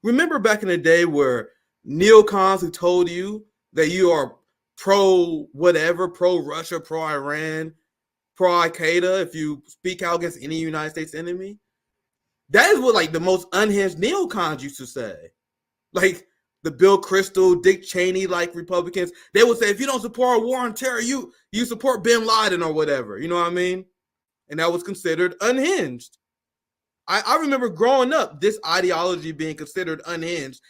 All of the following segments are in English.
Remember back in the day where neocons who told you that you are pro whatever, pro Russia, pro Iran, pro Al Qaeda if you speak out against any United States enemy? That is what like the most unhinged neocons used to say. Like the Bill Kristol, Dick Cheney, like Republicans, they would say, if you don't support a war on terror, you support bin Laden or whatever. You know what I mean? And that was considered unhinged. I remember growing up, this ideology being considered unhinged.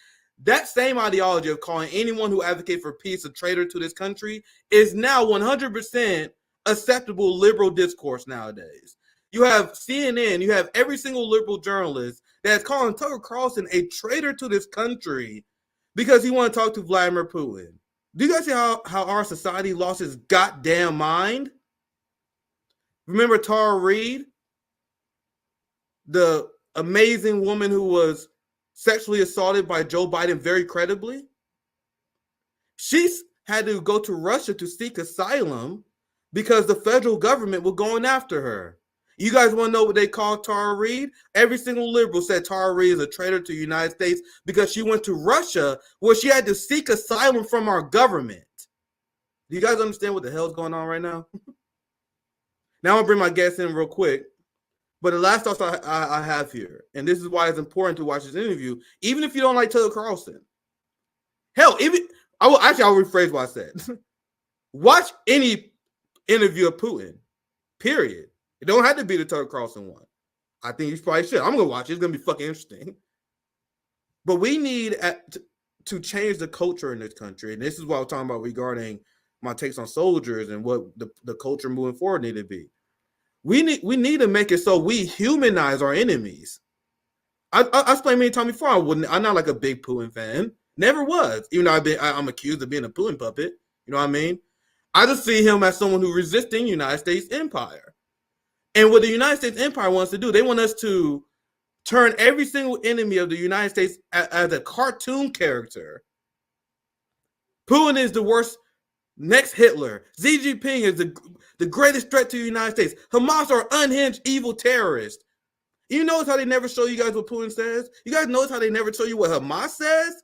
That same ideology of calling anyone who advocates for peace a traitor to this country is now 100% acceptable liberal discourse nowadays. You have CNN, you have every single liberal journalist that's calling Tucker Carlson a traitor to this country because he want to talk to Vladimir Putin. Do you guys see how our society lost its goddamn mind? Remember Tara Reid? The amazing woman who was sexually assaulted by Joe Biden very credibly. She had to go to Russia to seek asylum because the federal government was going after her. You guys want to know what they called Tara Reid? Every single liberal said Tara Reid is a traitor to the United States because she went to Russia where she had to seek asylum from our government. Do you guys understand what the hell's going on right now? Now I'm going to bring my guests in real quick. But the last thought I have here, and this is why it's important to watch this interview, even if you don't like Tucker Carlson. Hell, I'll rephrase what I said. Watch any interview of Putin, period. It don't have to be the Tucker Carlson one. I think you probably should. I'm going to watch it. It's going to be fucking interesting. But we need to change the culture in this country. And this is what I was talking about regarding my takes on soldiers and what the culture moving forward need to be. We need to make it so we humanize our enemies. I explained many times before. I'm not like a big Putin fan. Never was. Even though I'm accused of being a Putin puppet. You know what I mean? I just see him as someone who resisting United States empire. And what the United States empire wants to do, they want us to turn every single enemy of the United States as a cartoon character. Putin is the worst. Next Hitler. Xi Jinping is the greatest threat to the United States. Hamas are unhinged evil terrorists. You notice how they never show you guys what Putin says? You guys notice how they never show you what Hamas says?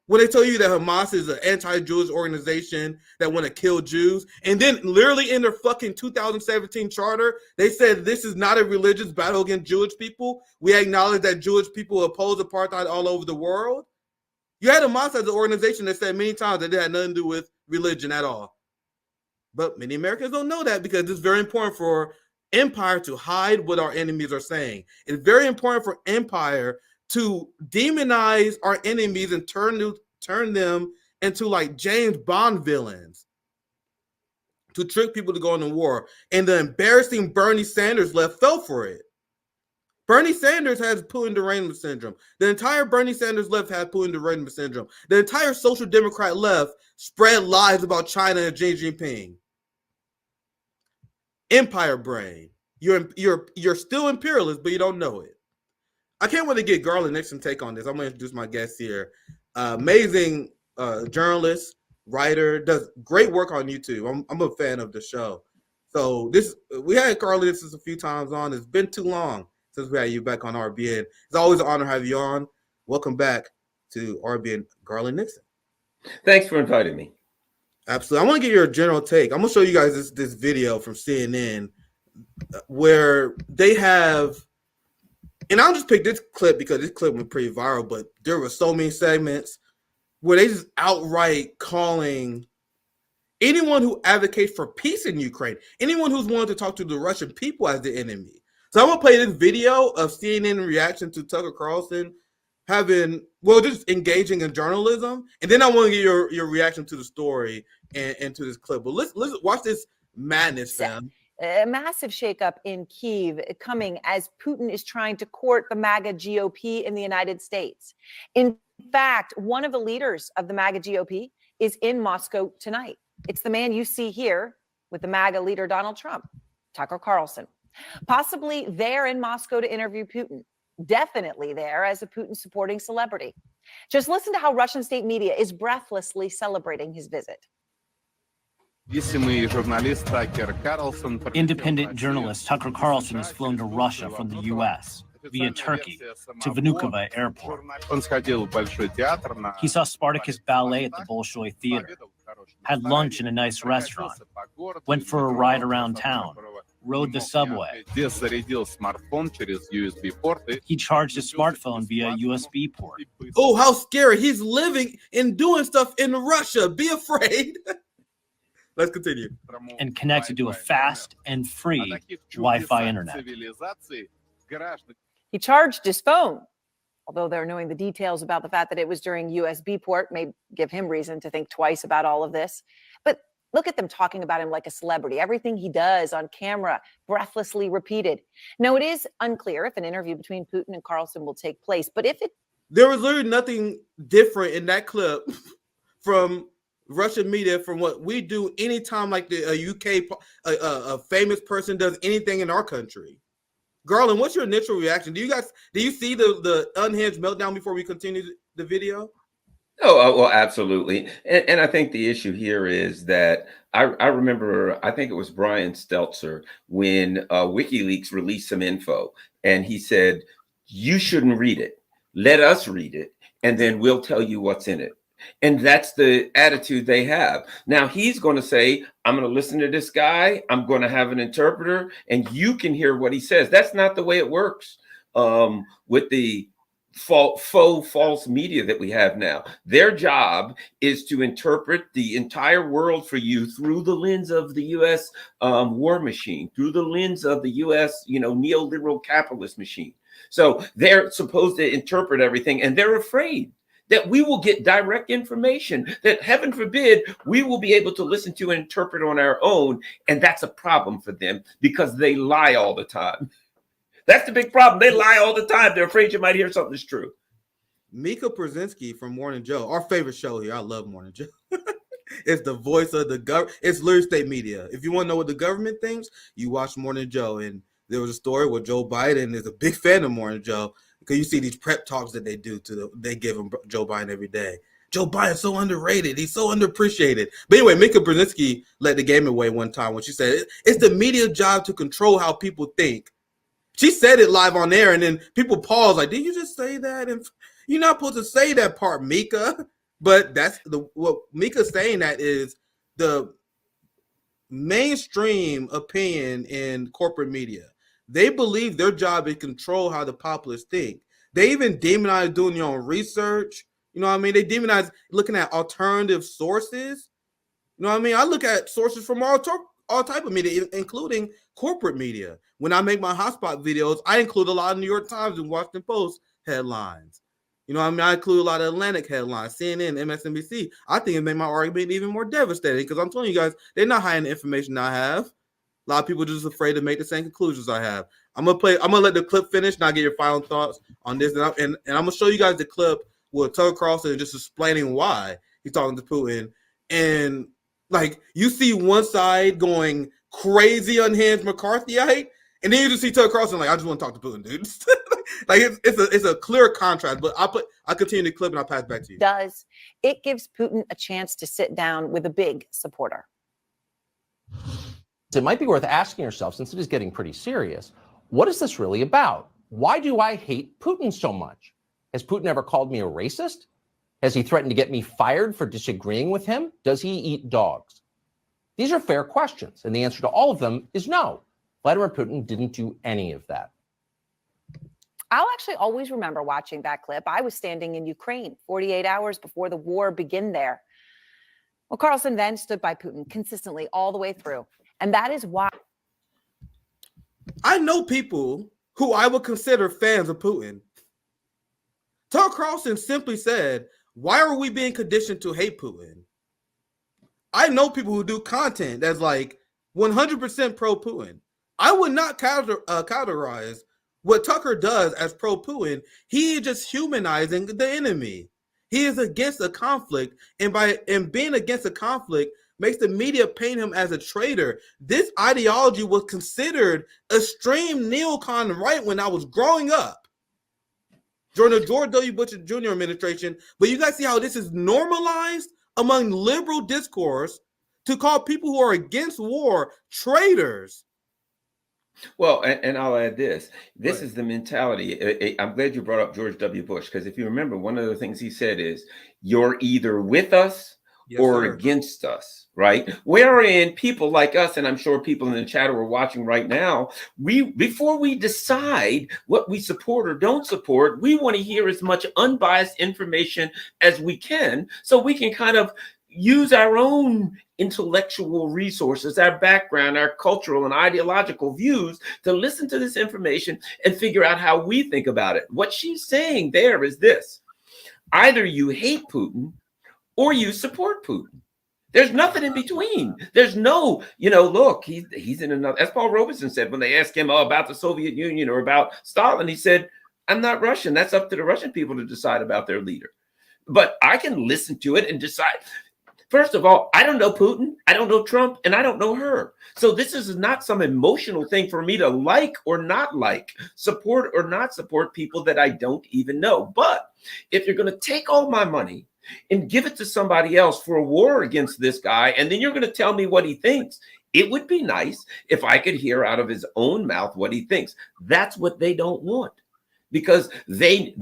When they tell you that Hamas is an anti-Jewish organization that want to kill Jews. And then literally in their fucking 2017 charter, they said this is not a religious battle against Jewish people. We acknowledge that Jewish people oppose apartheid all over the world. You had Hamas as an organization that said many times that it had nothing to do with religion at all. But many Americans don't know that because it's very important for empire to hide what our enemies are saying. It's very important for empire to demonize our enemies and turn them into like James Bond villains to trick people to go into war. And the embarrassing Bernie Sanders left fell for it. Bernie Sanders has Putin derangement syndrome. The entire Bernie Sanders left had Putin derangement syndrome. The entire social democrat left spread lies about China and Xi Jinping. Empire brain. You're still imperialist, but you don't know it. I can't wait to get Garland Nixon take on this. I'm going to introduce my guest here. Amazing journalist, writer, does great work on YouTube. I'm a fan of the show. So we had Garland Nixon a few times on. It's been too long since we had you back on RBN. It's always an honor to have you on. Welcome back to RBN, Garland Nixon. Thanks for inviting me. Absolutely. I want to get your general take. I'm going to show you guys this video from CNN where they have, and I'll just pick this clip because this clip went pretty viral, but there were so many segments where they just outright calling anyone who advocates for peace in Ukraine, anyone who's willing to talk to the Russian people as the enemy. So I'm going to play this video of CNN reaction to Tucker Carlson just engaging in journalism. And then I want to get your reaction to the story and to this clip. But let's watch this madness, fam. A massive shakeup in Kyiv coming as Putin is trying to court the MAGA GOP in the United States. In fact, one of the leaders of the MAGA GOP is in Moscow tonight. It's the man you see here with the MAGA leader, Donald Trump, Tucker Carlson. Possibly there in Moscow to interview Putin. Definitely there as a Putin supporting celebrity. Just listen to how Russian state media is breathlessly celebrating his visit. Independent journalist Tucker Carlson has flown to Russia from the U.S. via Turkey to Vnukovo Airport. He saw Spartacus Ballet at the Bolshoi Theater, had lunch in a nice restaurant, went for a ride around town, rode the subway. He charged his smartphone via USB port. Oh, how scary. He's living and doing stuff in Russia. Be afraid. Let's continue. And connected to a fast and free Wi-Fi internet. He charged his phone, although they're knowing the details about the fact that it was during USB port may give him reason to think twice about all of this. But look at them talking about him like a celebrity. Everything he does on camera, breathlessly repeated. Now, it is unclear if an interview between Putin and Carlson will take place, but if it... There was literally nothing different in that clip from Russian media from what we do anytime like a UK, a famous person does anything in our country. Garland, what's your initial reaction? Do you see the unhinged meltdown before we continue the video? Oh, well, absolutely. And I think the issue here is that I remember, I think it was Brian Stelter when WikiLeaks released some info and he said, you shouldn't read it. Let us read it. And then we'll tell you what's in it. And that's the attitude they have. Now he's going to say, I'm going to listen to this guy. I'm going to have an interpreter and you can hear what he says. That's not the way it works with the false media that we have now. Their job is to interpret the entire world for you through the lens of the U.S. War machine, through the lens of the U.S. Neoliberal capitalist machine. So they're supposed to interpret everything, and they're afraid that we will get direct information that, heaven forbid, we will be able to listen to and interpret on our own. And that's a problem for them because they lie all the time. That's the big problem. They lie all the time. They're afraid you might hear something that's true. Mika Brzezinski from Morning Joe, our favorite show here. I love Morning Joe. It's the voice of the government. It's literally state media. If you want to know what the government thinks, you watch Morning Joe. And there was a story where Joe Biden is a big fan of Morning Joe because you see these prep talks that they do they give him Joe Biden every day. Joe Biden's so underrated. He's so underappreciated. But anyway, Mika Brzezinski let the game away one time when she said it's the media job to control how people think. She said it live on air, and then people pause like, did you just say that? And you're not supposed to say that part, Mika. But that's what Mika's saying, that is the mainstream opinion in corporate media. They believe their job is control how the populace think. They even demonize doing your own research. You know what I mean? They demonize looking at alternative sources. You know what I mean? I look at sources from all type of media, including corporate media. When I make my hotspot videos, I include a lot of New York Times and Washington Post headlines. You know what I mean? I include a lot of Atlantic headlines, CNN, MSNBC. I think it made my argument even more devastating because I'm telling you guys, they're not hiding the information I have. A lot of people are just afraid to make the same conclusions I have. I'm gonna let the clip finish and I'll get your final thoughts on this. And I'm gonna show you guys the clip with Tucker Carlson just explaining why he's talking to Putin. And like you see one side going crazy unhinged McCarthyite, and then you just see Tucker Carlson like, I just want to talk to Putin, dude. Like it's a clear contrast. But I continue the clip and I'll pass back to you. It gives Putin a chance to sit down with a big supporter. It might be worth asking yourself, since it is getting pretty serious, what is this really about? Why do I hate Putin so much? Has Putin ever called me a racist? Has he threatened to get me fired for disagreeing with him? Does he eat dogs? These are fair questions, and the answer to all of them is no. Vladimir Putin didn't do any of that. I'll actually always remember watching that clip. I was standing in Ukraine 48 hours before the war began there. Well, Carlson then stood by Putin consistently all the way through. And that is why I know people who I would consider fans of Putin. Tucker Carlson simply said, why are we being conditioned to hate Putin? I know people who do content that's like 100% pro-Putin. I would not categorize what Tucker does as pro-Putin. He is just humanizing the enemy. He is against a conflict, and being against a conflict makes the media paint him as a traitor. This ideology was considered extreme neocon right when I was growing up during the George W. Bush Jr. administration. But you guys see how this is normalized among liberal discourse to call people who are against war traitors. Well, and I'll add this. This Right. is the mentality. I'm glad you brought up George W. Bush, because if you remember, one of the things he said is, you're either with us Yes, or sir. against us, right? Wherein people like us, and I'm sure people in the chat who are watching right now, before we decide what we support or don't support, we want to hear as much unbiased information as we can, so we can kind of use our own intellectual resources, our background, our cultural and ideological views to listen to this information and figure out how we think about it. What she's saying there is this: either you hate Putin or you support Putin. There's nothing in between. There's no, look, he's in another, as Paul Robeson said when they asked him about the Soviet Union or about Stalin, he said, I'm not Russian. That's up to the Russian people to decide about their leader. But I can listen to it and decide. First of all, I don't know Putin, I don't know Trump, and I don't know her. So this is not some emotional thing for me to like or not like, support or not support people that I don't even know. But if you're going to take all my money and give it to somebody else for a war against this guy, and then you're going to tell me what he thinks, it would be nice if I could hear out of his own mouth what he thinks. That's what they don't want. Because they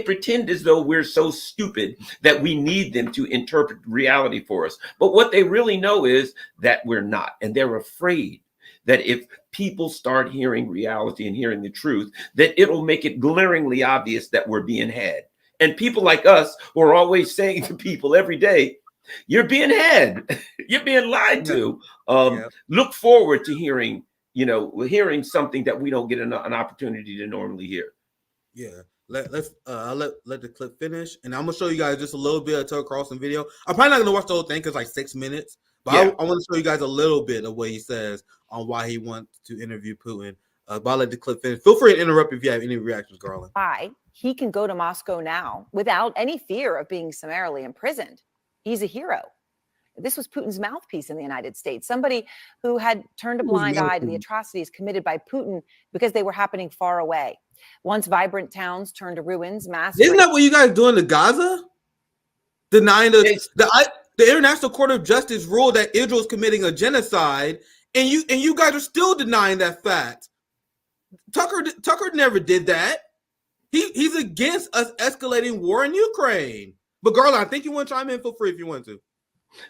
pretend as though we're so stupid that we need them to interpret reality for us. But what they really know is that we're not. And they're afraid that if people start hearing reality and hearing the truth, that it'll make it glaringly obvious that we're being had. And people like us who are always saying to people every day, you're being had, you're being lied to. Look forward to hearing something that we don't get an opportunity to normally hear. Yeah, let's let the clip finish, and I'm gonna show you guys just a little bit of Tucker Carlson video. I'm probably not gonna watch the whole thing because like 6 minutes, but yeah. I want to show you guys a little bit of what he says on why he wants to interview Putin. But I'll let the clip finish. Feel free to interrupt if you have any reactions, Garland. Why he can go to Moscow now without any fear of being summarily imprisoned. He's a hero. This was Putin's mouthpiece in the United States, somebody who had turned a blind eye to the atrocities committed by Putin because they were happening far away. Once vibrant towns turned to ruins, Isn't that what you guys doing to Gaza? Denying the International Court of Justice ruled that Israel is committing a genocide, and you guys are still denying that fact. Tucker never did that. He's against us escalating war in Ukraine. But Garland, I think you want to chime in. Feel free if you want to.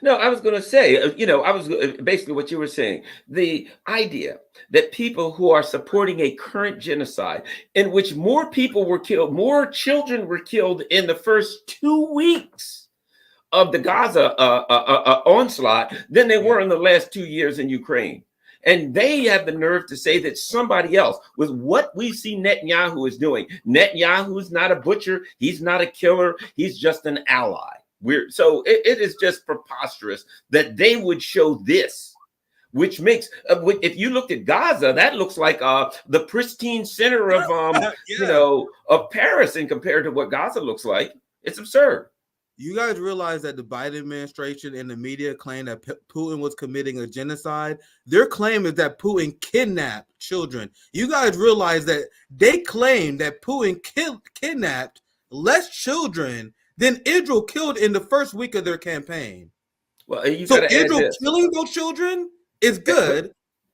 No, I was going to say, I was basically what you were saying. The idea that people who are supporting a current genocide in which more people were killed, more children were killed in the first 2 weeks of the Gaza onslaught than they were in the last 2 years in Ukraine. And they have the nerve to say that somebody else, with what we see Netanyahu is doing. Netanyahu's not a butcher. He's not a killer. He's just an ally. So it is just preposterous that they would show this, which makes, if you looked at Gaza, that looks like the pristine center of, of Paris, and compared to what Gaza looks like, it's absurd. You guys realize that the Biden administration and the media claim that Putin was committing a genocide? Their claim is that Putin kidnapped children. You guys realize that they claim that Putin kidnapped less children than Israel killed in the first week of their campaign. Well, so Israel killing those children is good.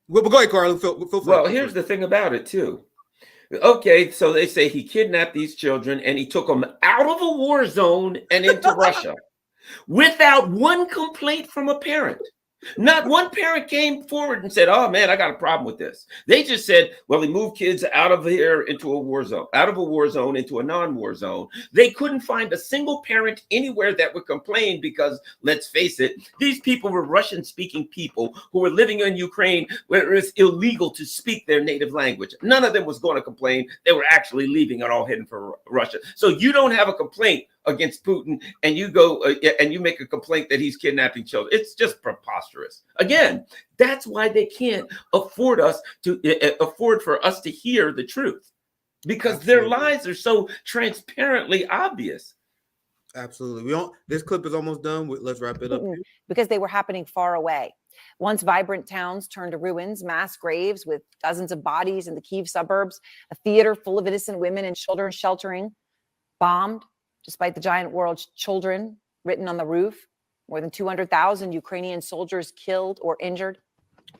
Well, go ahead, Carl. Well, here's the thing about it, too. Okay, so they say he kidnapped these children and he took them out of a war zone and into Russia without one complaint from a parent. Not one parent came forward and said, oh, man, I got a problem with this. They just said, well, he moved kids out of here into a war zone, out of a war zone into a non-war zone. They couldn't find a single parent anywhere that would complain because, let's face it, these people were Russian-speaking people who were living in Ukraine where it's illegal to speak their native language. None of them was going to complain. They were actually leaving and all heading for Russia. So you don't have a complaint against Putin, and you go and you make a complaint that he's kidnapping children. It's just preposterous. Again, that's why they can't afford for us to hear the truth, because Absolutely. Their lies are so transparently obvious. Absolutely. This clip is almost done. Let's wrap it up. Because they were happening far away. Once vibrant towns turned to ruins, mass graves with dozens of bodies in the Kyiv suburbs, a theater full of innocent women and children sheltering, bombed. Despite the giant world's children written on the roof, more than 200,000 Ukrainian soldiers killed or injured.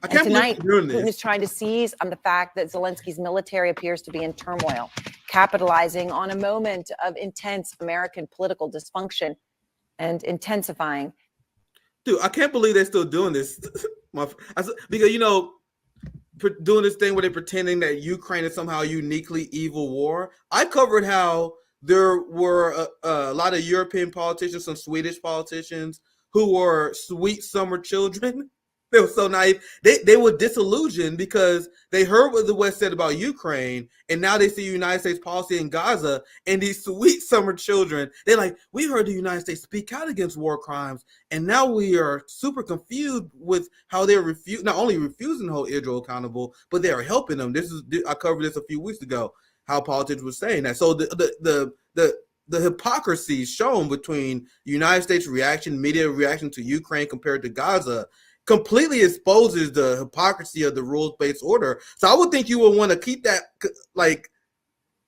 I can't believe tonight, you're doing Putin this. is trying to seize on the fact that Zelensky's military appears to be in turmoil, capitalizing on a moment of intense American political dysfunction and intensifying. Dude, I can't believe they're still doing this. Because, you know, doing this thing where they're pretending that Ukraine is somehow a uniquely evil war. I covered how there were a lot of European politicians, some Swedish politicians, who were sweet summer children. They were so naive. They were disillusioned because they heard what the West said about Ukraine, and now they see United States policy in Gaza, and these sweet summer children, they're like, we heard the United States speak out against war crimes, and now we are super confused with how they're not only refusing to hold Israel accountable, but they are helping them. I covered this a few weeks ago, how politics was saying that. So the hypocrisy shown between the United States reaction, media reaction to Ukraine compared to Gaza, completely exposes the hypocrisy of the rules-based order. So I would think you would want to keep that like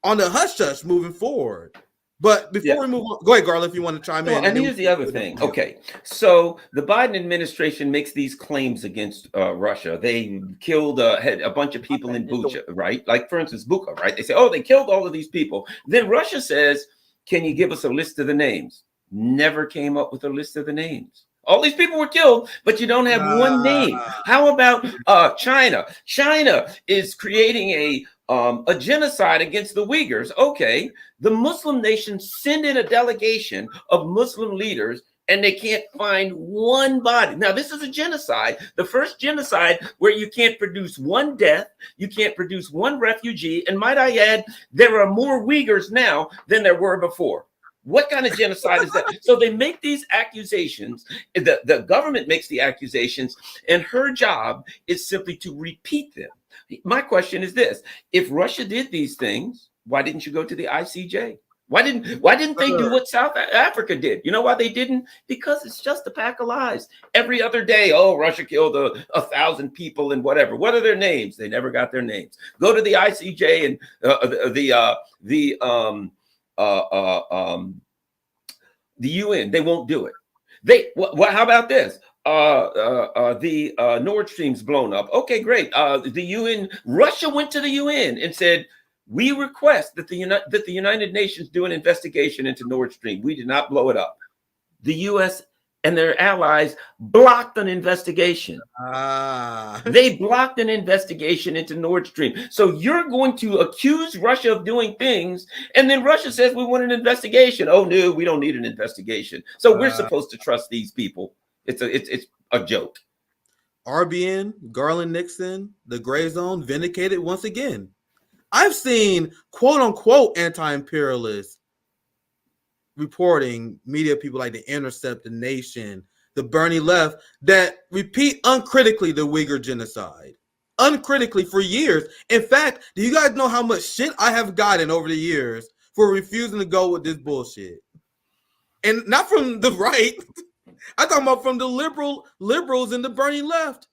on the hush-hush moving forward. But before we move on, go ahead, Garland, if you want to chime in. And here's the other thing. Okay, so the Biden administration makes these claims against Russia. They killed had a bunch of people in Bucha, right? Like, for instance, Bucha, right? They say, oh, they killed all of these people. Then Russia says, can you give us a list of the names? Never came up with a list of the names. All these people were killed, but you don't have one name. How about China? China is creating a genocide against the Uyghurs. Okay, the Muslim nations send in a delegation of Muslim leaders, and they can't find one body. Now, this is a genocide, the first genocide where you can't produce one death, you can't produce one refugee, and might I add, there are more Uyghurs now than there were before. What kind of genocide is that? So they make these accusations. The government makes the accusations, and her job is simply to repeat them. My question is this: if Russia did these things, why didn't you go to the ICJ? Why didn't they do what South Africa did? You know why they didn't? Because it's just a pack of lies. Every other day, oh, Russia killed 1,000 people and whatever. What are their names? They never got their names. Go to the ICJ and the UN, they won't do it. How about this? The Nord Stream's blown up. Okay, great. The UN, Russia went to the UN and said, we request that the United Nations do an investigation into Nord Stream. We did not blow it up. The US and their allies blocked an investigation. They blocked an investigation into Nord Stream. So you're going to accuse Russia of doing things, and then Russia says we want an investigation. Oh no, we don't need an investigation. So we're supposed to trust these people. It's a joke. RBN, Garland, Nixon, the gray zone vindicated once again. I've seen quote unquote anti-imperialists reporting, media people like The Intercept, The Nation, the Bernie Left, that repeat uncritically the Uyghur genocide. Uncritically for years. In fact, do you guys know how much shit I have gotten over the years for refusing to go with this bullshit? And not from the right. I'm talking about from the liberals and the Bernie Left,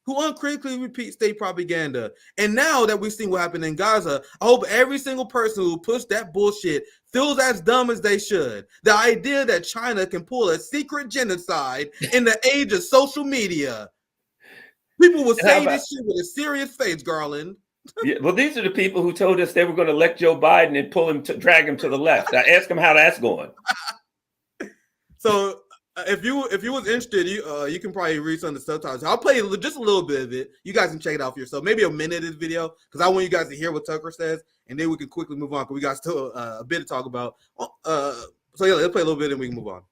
who uncritically repeat state propaganda. And now that we've seen what happened in Gaza, I hope every single person who pushed that bullshit feels as dumb as they should. The idea that China can pull a secret genocide in the age of social media. People will say this shit with a serious face, Garland. Yeah, well, these are the people who told us they were going to elect Joe Biden and drag him to the left. I ask them how that's going. So if you was interested, you can probably read some of the subtitles. I'll play just a little bit of it. You guys can check it out for yourself. Maybe a minute of this video, because I want you guys to hear what Tucker says, and then we can quickly move on, because we got still a bit to talk about. So yeah, let's play a little bit and we can move on.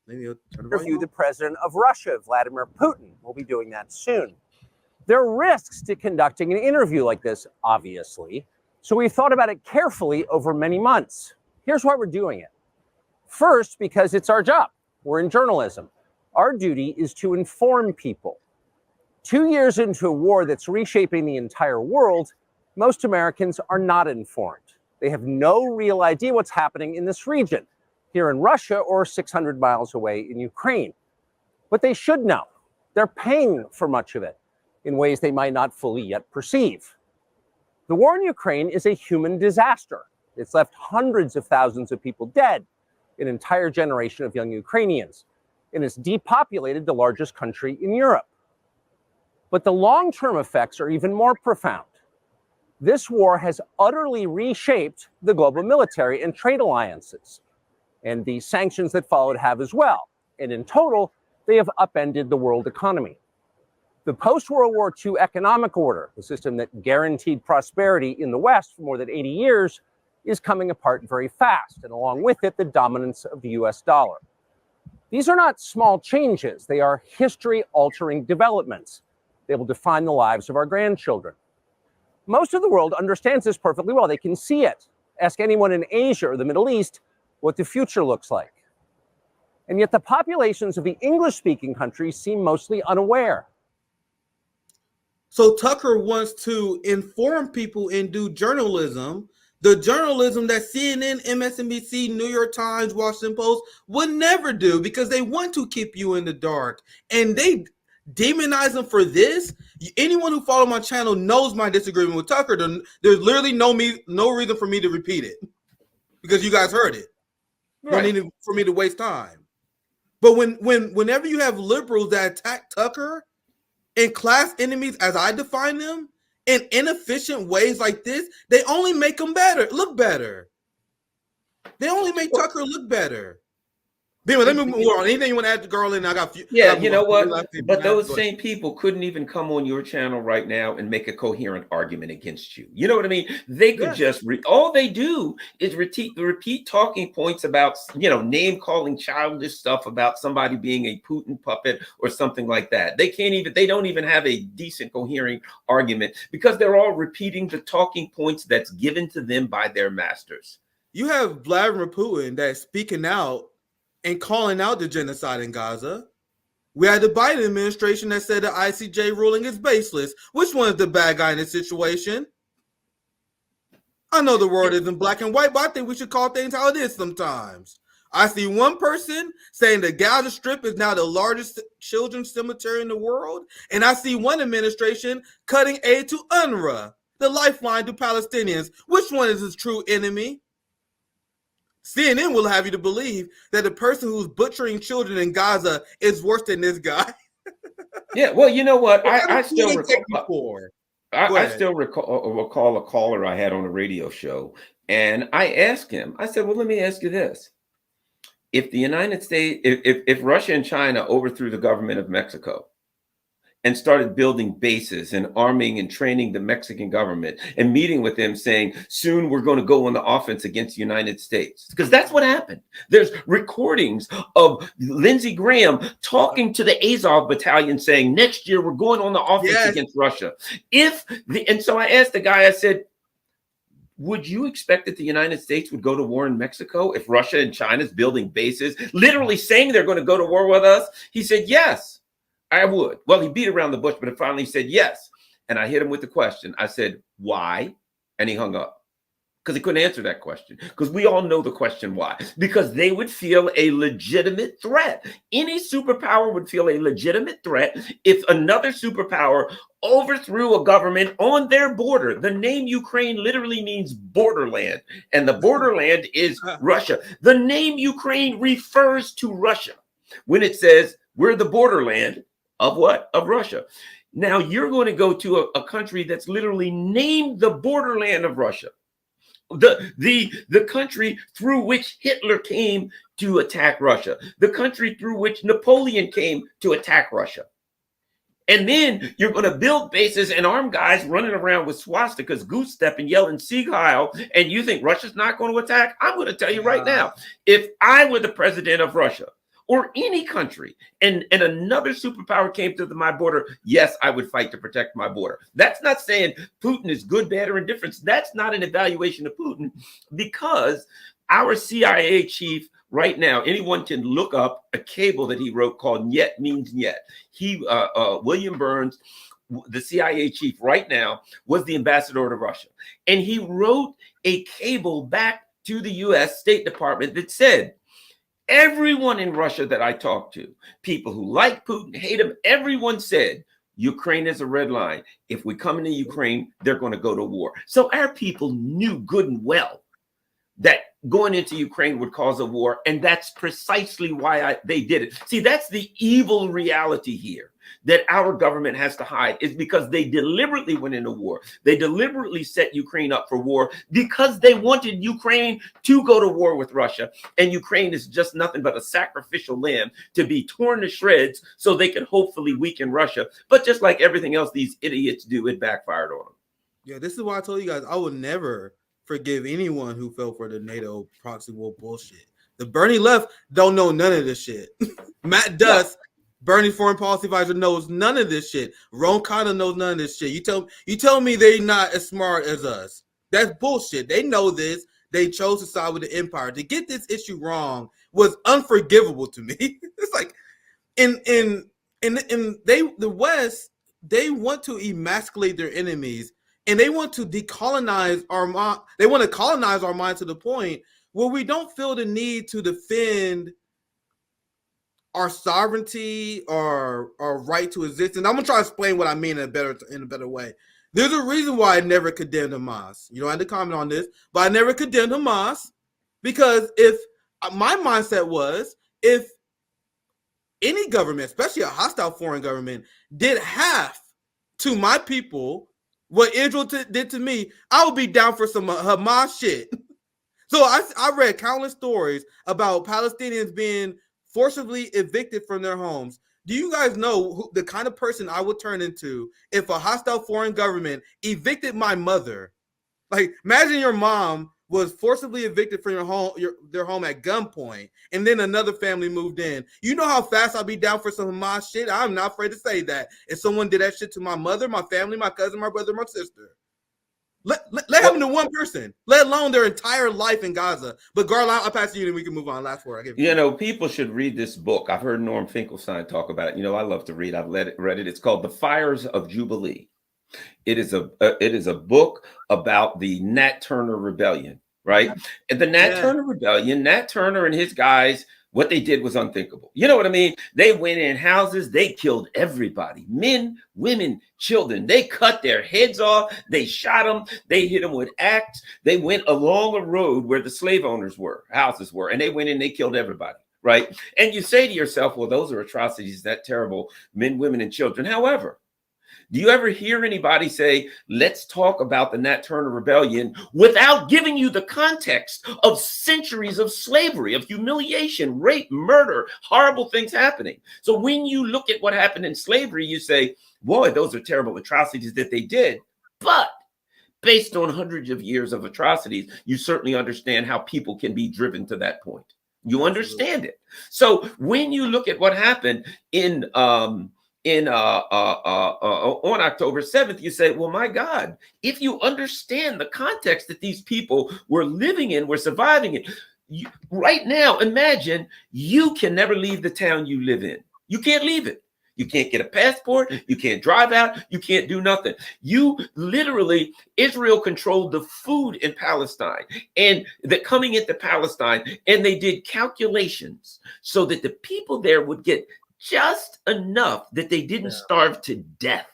Interview the president of Russia, Vladimir Putin. We'll be doing that soon. There are risks to conducting an interview like this, obviously. So we thought about it carefully over many months. Here's why we're doing it. First, because it's our job. We're in journalism. Our duty is to inform people. 2 years into a war that's reshaping the entire world, most Americans are not informed. They have no real idea what's happening in this region, here in Russia or 600 miles away in Ukraine. But they should know. They're paying for much of it in ways they might not fully yet perceive. The war in Ukraine is a human disaster. It's left hundreds of thousands of people dead, an entire generation of young Ukrainians, and it's depopulated the largest country in Europe. But the long-term effects are even more profound. This war has utterly reshaped the global military and trade alliances, and the sanctions that followed have as well. And in total, they have upended the world economy. The post-World War II economic order, the system that guaranteed prosperity in the West for more than 80 years, is coming apart very fast, and along with it, the dominance of the US dollar. These are not small changes. They are history-altering developments. They will define the lives of our grandchildren. Most of the world understands this perfectly well. They can see it. Ask anyone in Asia or the Middle East what the future looks like. And yet the populations of the English-speaking countries seem mostly unaware. So Tucker wants to inform people and do journalism, the journalism that CNN, MSNBC, New York Times, Washington Post would never do, because they want to keep you in the dark. And they demonize them for this. Anyone who follows my channel knows my disagreement with Tucker. There's literally no reason for me to repeat it, because you guys heard it. Right. No need for me to waste time. But whenever you have liberals that attack Tucker and class enemies, as I define them, in inefficient ways like this, they only make them look better. They only make Tucker look better. Anyway, let me move on. Anything you want to add to Garland? I got Yeah, you know what? But those same people couldn't even come on your channel right now and make a coherent argument against you. You know what I mean? They could just all they do is repeat talking points about, you know, name calling, childish stuff about somebody being a Putin puppet or something like that. They don't even have a decent coherent argument, because they're all repeating the talking points that's given to them by their masters. You have Vladimir Putin that's speaking out and calling out the genocide in Gaza. We had the Biden administration that said the ICJ ruling is baseless. Which one is the bad guy in this situation? I know the world isn't black and white, but I think we should call things how it is sometimes. I see one person saying the Gaza Strip is now the largest children's cemetery in the world, and I see one administration cutting aid to UNRWA, the lifeline to Palestinians. Which one is his true enemy? CNN will have you to believe that the person who's butchering children in Gaza is worse than this guy. Yeah, well, you know what? I still recall a caller I had on a radio show, and I asked him, I said, well, let me ask you this. If the United States, if Russia and China overthrew the government of Mexico and started building bases and arming and training the Mexican government and meeting with them saying, soon we're going to go on the offense against the United States. Because that's what happened. There's recordings of Lindsey Graham talking to the Azov battalion saying, next year we're going on the offense against Russia. And so I asked the guy, I said, would you expect that the United States would go to war in Mexico if Russia and China's building bases, literally saying they're going to go to war with us? He said, yes. I would. Well, he beat around the bush, but finally said yes. And I hit him with the question. I said, why? And he hung up, because he couldn't answer that question. Because we all know the question why. Because they would feel a legitimate threat. Any superpower would feel a legitimate threat if another superpower overthrew a government on their border. The name Ukraine literally means borderland, and the borderland is Russia. The name Ukraine refers to Russia when it says we're the borderland of what? Of Russia. Now you're going to go to a country that's literally named the borderland of Russia. The country through which Hitler came to attack Russia. The country through which Napoleon came to attack Russia. And then you're going to build bases and arm guys running around with swastikas, goose stepping, yelling Sieg Heil, and you think Russia's not going to attack? I'm going to tell you right now, if I were the president of Russia, or any country, and another superpower came to my border, yes, I would fight to protect my border. That's not saying Putin is good, bad, or indifferent. That's not an evaluation of Putin, because our CIA chief right now, anyone can look up a cable that he wrote called "Niet Means Niet." William Burns, the CIA chief right now, was the ambassador to Russia. And he wrote a cable back to the US State Department that said, everyone in Russia that I talked to, people who like Putin, hate him, everyone said, Ukraine is a red line. If we come into Ukraine, they're going to go to war. So our people knew good and well that going into Ukraine would cause a war. And that's precisely why they did it. See, that's the evil reality here. that our government has to hide is because they deliberately went into war. They deliberately set Ukraine up for war because they wanted Ukraine to go to war with Russia. And Ukraine is just nothing but a sacrificial lamb to be torn to shreds so they could hopefully weaken Russia. But just like everything else these idiots do, it backfired on them. Yeah, this is why I told you guys I would never forgive anyone who fell for the NATO proxy war bullshit. The Bernie left don't know none of this shit. Matt Duss, Bernie foreign policy advisor, knows none of this shit. Ron Khanna knows none of this shit. You tell me they're not as smart as us. That's bullshit. They know this. They chose to side with the empire. To get this issue wrong was unforgivable to me. It's like the West, they want to emasculate their enemies and they want to decolonize our mind. They want to colonize our mind to the point where we don't feel the need to defend our sovereignty or our right to exist. And I'm gonna try to explain what I mean in a better way. There's a reason why I never condemned Hamas. You don't have to comment on this, but I never condemned Hamas because if my mindset was if any government, especially a hostile foreign government, did half to my people what Israel did to me, I would be down for some Hamas shit. So I read countless stories about Palestinians being forcibly evicted from their homes. Do you guys know the kind of person I would turn into if a hostile foreign government evicted my mother? Like, imagine your mom was forcibly evicted from their home at gunpoint, and then another family moved in. You know how fast I'd be down for some Hamas shit? I'm not afraid to say that. If someone did that shit to my mother, my family, my cousin, my brother, my sister. Let happen to one person, let alone their entire life in Gaza. But Garland, I'll pass to you and we can move on. Last word. People should read this book. I've heard Norm Finkelstein talk about it. I love to read. I've read it. It's called The Fires of Jubilee. It is a book about the Nat Turner Rebellion, right? And the Nat Turner Rebellion, Nat Turner and his guys, what they did was unthinkable. You know what I mean? They went in houses, they killed everybody, men, women, children. They cut their heads off, they shot them, they hit them with axes. They went along a road where the slave owners' houses were, and they went in, they killed everybody, right? And you say to yourself, well, those are atrocities, that terrible, men, women, and children. However, do you ever hear anybody say, let's talk about the Nat Turner Rebellion without giving you the context of centuries of slavery, of humiliation, rape, murder, horrible things happening? So when you look at what happened in slavery, you say, boy, those are terrible atrocities that they did. But based on hundreds of years of atrocities, you certainly understand how people can be driven to that point. You understand it. So when you look at what happened on October 7th, you say, well, my God, if you understand the context that these people were living in, were surviving in, right now, imagine you can never leave the town you live in. You can't leave it. You can't get a passport. You can't drive out. You can't do nothing. Israel controlled the food in Palestine and coming into Palestine, and they did calculations so that the people there would get just enough that they didn't starve to death.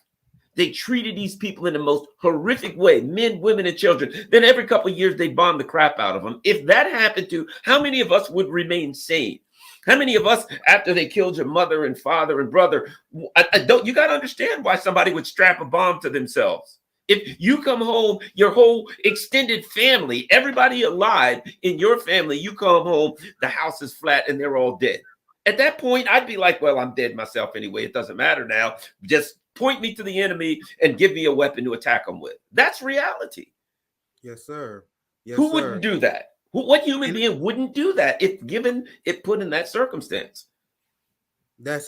They treated these people in the most horrific way, men, women, and children. Then every couple of years, they bombed the crap out of them. If that happened to, how many of us would remain sane? How many of us, after they killed your mother and father and brother, you got to understand why somebody would strap a bomb to themselves. If you come home, your whole extended family, everybody alive in your family, you come home, the house is flat and they're all dead. At that point, I'd be like, well, I'm dead myself anyway. It doesn't matter now. Just point me to the enemy and give me a weapon to attack them with. That's reality. Yes, sir. Yes, Who wouldn't do that? What human being wouldn't do that if put in that circumstance? That's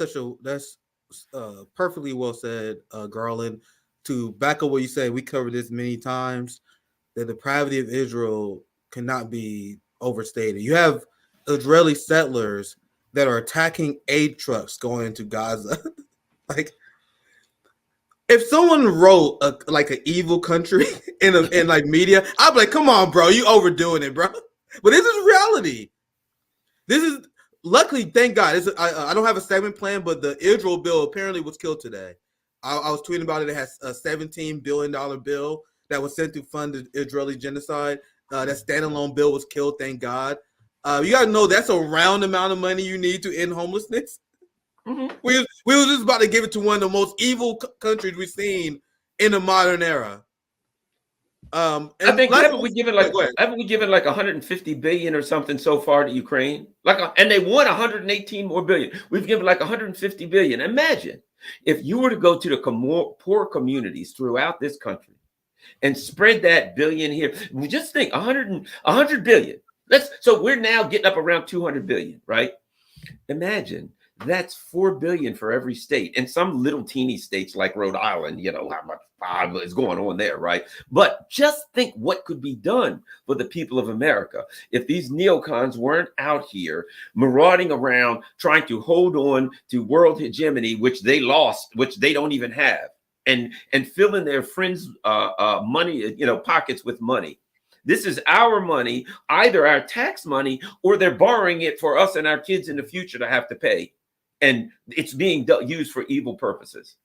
perfectly well said, Garland. To back up what you say, we covered this many times. The depravity of Israel cannot be overstated. You have Israeli settlers that are attacking aid trucks going into Gaza. Like, if someone wrote an evil country in like media, I'd be like, come on, bro, you overdoing it, bro. But this is reality. This is, luckily, thank God. I don't have a segment plan, but the Israel bill apparently was killed today. I was tweeting about it. It has a $17 billion bill that was sent to fund the Israeli genocide. That standalone bill was killed, thank God. You got to know that's a round amount of money you need to end homelessness. We was just about to give it to one of the most evil countries we've seen in the modern era. And I think haven't we given like go ahead. 150 billion or something so far to Ukraine? And they want 118 more billion. We've given like 150 billion. Imagine if you were to go to the poor communities throughout this country and spread that billion here. Just think 100 billion. So we're now getting up around 200 billion, right? Imagine that's 4 billion for every state. And some little teeny states like Rhode Island, you know, how much is going on there, right? But just think what could be done for the people of America if these neocons weren't out here marauding around trying to hold on to world hegemony, which they lost, which they don't even have, and filling their friends' money, pockets with money. This is our money, either our tax money, or they're borrowing it for us and our kids in the future to have to pay. And it's being used for evil purposes.